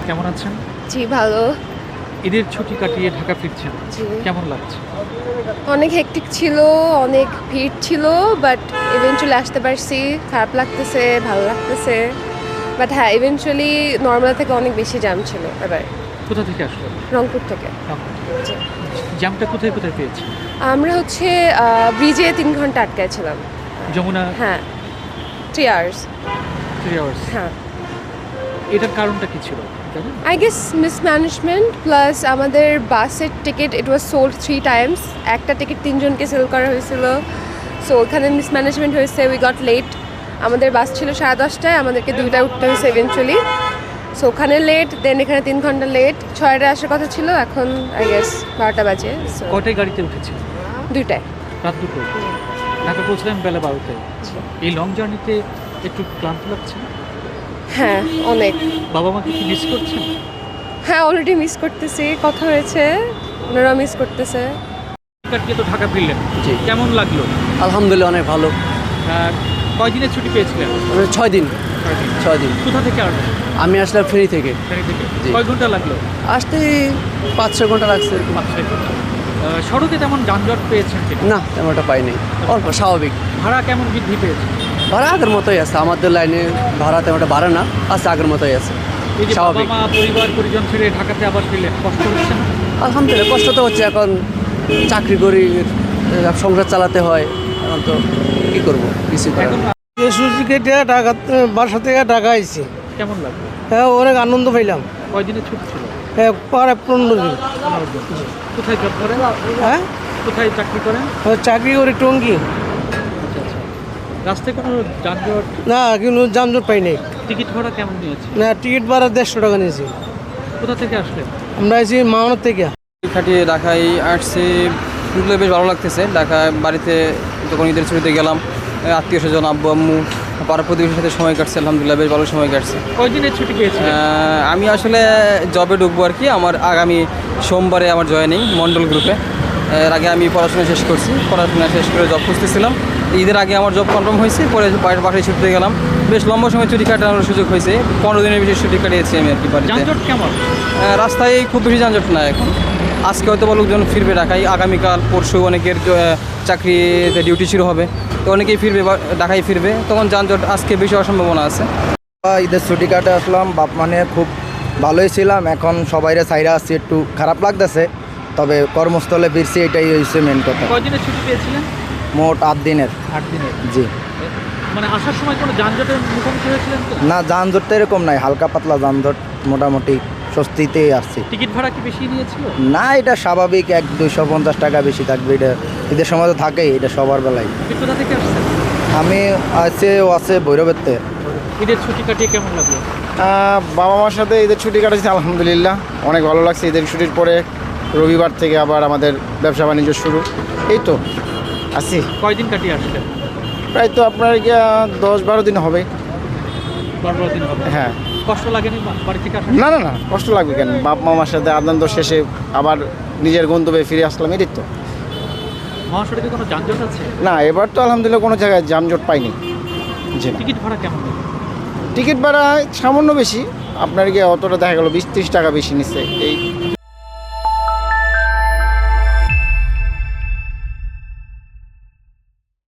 কেমন আছেন? জি ভালো। ঈদের ছুটি কাটিয়ে ঢাকা ফিরছেন, জি কেমন লাগছে? অনেক হেক্টিক ছিল, অনেক ভিড় ছিল, বাট ইভেনচুয়ালি আসতে পারছি। খারাপ লাগতেছে, ভালো লাগতেছে, বাট হ্যাঁ ইভেনচুয়ালি নর্মাল থেকে অনেক বেশি জ্যাম ছিল এবার। কোথা থেকে আসলেন? রংপুর থেকে। জি। জ্যামটা কোথায় কোথায় পেয়েছেন? আমরা হচ্ছে ব্রিজে 3 ঘন্টা আটকায় ছিলাম। যমুনা হ্যাঁ 3 hours। 3 আওয়ার্স। হ্যাঁ এটার কারণটা কি ছিল জানেন? আই গেস মিসম্যানেজমেন্ট প্লাস আমাদের বাসের ticket it was sold 3 times। একটা টিকিট 3 জনকে সেল করা হয়েছিল, সো ওখানে মিসম্যানেজমেন্ট হয়েছে। We got late. আমাদের বাস ছিল 10:30টায়, আমাদেরকে 2টায় উঠতে হয়েছে ইভেনচুয়ালি। সো ওখানে লেট, দেন এখানে 3 ঘন্টা লেট। 6টায় আসার কথা ছিল, এখন আই গেস 12টা বাজে। সো কটায় গাড়িতে উঠেছেন? 2টায়। রাত দুটো। ঢাকা পৌঁছলেন বেলা 12টায়। এই লং জার্নিতে একটু ক্লান্ত লাগছে? হ্যাঁ অনেক। বাবা মাকে কি মিস করছেন? হ্যাঁ অলরেডি মিস করতেছি, কথা হয়েছে, ওনারা মিস করতেছে। কাটিয়ে তো ঢাকা ফিরলেন, জি। কেমন লাগলো? আলহামদুলিল্লাহ অনেক ভালো। কয়দিনের ছুটি পেয়েছিলেন? 6 দিন। 6 দিন। কোথা থেকে আসলেন? আমি আসলাম ফেরি থেকে। ফেরি থেকে। জি। কয় ঘন্টা লাগলো? আসতে 5-6 ঘন্টা লাগছে। 5-6 ঘন্টা। সড়কে তেমন যানজট পেয়েছেন কিনা? না তেমন একটা পাইনি, অল্প স্বাভাবিক। ভাড়া কেমন বৃদ্ধি পেয়েছে? ভাড়া আগের মতোই আছে, আমাদের লাইনে ভাড়া তেমন একটা বাড়ে না, আছে আগের মতোই আছে, এই যে বাবা স্বাভাবিক। মা পরিবার পরিজন ছেড়ে ঢাকাতে আবার ফিরলেন, কষ্ট হচ্ছে না? আলহামদুলিল্লাহ কষ্ট তো হচ্ছে, এখন চাকরি করি, সংসার চালাতে হয়, এখন তো কী করবো, কিছু করার এখন নেই। সুযোগ কেটে ঢাকা, বাসা থেকে ঢাকা আইছি। কেমন লাগলো? হ্যাঁ অনেক আনন্দ পাইলাম। কয়দিনের ছুটি ছিল? হ্যাঁ প্রায় 15 দিন। 15 দিন। কোথায় জব করেন? হ্যাঁ কোথায় চাকরি করেন? চাকরি করি টঙ্গি। আচ্ছা আচ্ছা। রাস্তায় কোনো যানজট, না কিন্তু যানজট পাই নাই। টিকিট ভাড়া কেমন নিয়েছে? না টিকিট ভাড়া 150 টাকা নিয়েছি। কোথা থেকে আসলেন? আমরা আইছি মাওনার থেকে। খাটিয়ে ঢাকায় আসছি, বেশ ভালো লাগতেছে। ঢাকায় বাড়িতে যখন ঈদের ছুটিতে গেলাম, আত্মীয় স্বজন, আব্বু আম্মু, পাড়া প্রতিবেশীর সাথে সময় কাটছে, আলহামদুলিল্লাহ বেশ ভালো সময় কাটছে। কয়দিনের ছুটি পেয়েছিলেন? আমি আসলে জবে ঢুকবো আর কি, আমার আগামী সোমবারে আমার জয়েনিং মন্ডল গ্রুপে। এর আগে আমি পড়াশোনা শেষ করছি, পড়াশোনা শেষ করে জব খুঁজতেছিলাম। ঈদের আগে আমার জব কনফার্ম হয়েছে, পরে বাসায় ছুটিতে গেলাম। বেশ লম্বা সময় ছুটি কাটানোর সুযোগ হয়েছে, 15 দিনের বেশি ছুটি কাটিয়েছি আমি আর কি বাড়িতে। যানজট কেমন? রাস্তায় খুব বেশি যানজট না এখন। আজকে হয়তো লোকজন ফিরবে ঢাকায়, আগামীকাল পরশু অনেকের চাকরিতে ডিউটি শুরু হবে, তো অনেকেই ফিরবে ঢাকায় ফিরবে, তখন যানজট আজকে বেশি হওয়ার সম্ভাবনা আছে। ঈদের ছুটি কাটে আসলাম, বাপ মানে খুব ভালোই ছিলাম। এখন সবাইরে সাইরা আসছি, একটু খারাপ লাগতেছে, তবে কর্মস্থলে ফিরছি, এটাই হচ্ছে মেন কথা। কয়দিনের ছুটি পেয়েছিলেন? মোট 8 দিনের। 8 দিনের। জি। মানে আসার সময় কোনো যানজটের মুখোমুখি হয়েছিলেন তো? না যানজট তো এরকম নাই, হালকা পাতলা যানজট, মোটামুটি স্বস্তিতেই আসছি। টিকিট ভাড়া কি বেশি নিয়েছিল? না এটা স্বাভাবিক, 100-250 টাকা বেশি থাকবে, এটা ঈদের সময় তো থাকেই, এটা সবার বেলায়। আপনি কোথা থেকে আসছেন? আমি আছে ভৈরবের থেকে। ঈদের ছুটি কাটিয়ে কেমন লাগলো? বাবা মার সাথে ঈদের ছুটি কাটাচ্ছি, আলহামদুলিল্লাহ অনেক ভালো লাগছে। ঈদের ছুটির পরে রবিবার থেকে আবার আমাদের ব্যবসা বাণিজ্য শুরু, এই তো আছি। কয়দিন কাটিয়ে আসলেন? প্রায় তো আপনার 10-12 দিন হবে। 12 দিন হবে। হ্যাঁ। কষ্ট লাগেনি বাড়ি থেকে আসা? না না না, কষ্ট লাগবে কেন, বাপ মামার সাথে আনন্দ শেষে আবার নিজের গন্তব্যে ফিরে আসলাম, এটাই তো। মহাসড়কে কোনো যানজট আছে? না এবার তো আলহামদুলিল্লাহ কোনো জায়গায় যানজট পাইনি। জি না। টিকিট ভাড়া কেমন? টিকিট ভাড়া সামান্য বেশি, আপনার অতটা দেখা গেল 20-30 টাকা বেশি নিচ্ছে এই।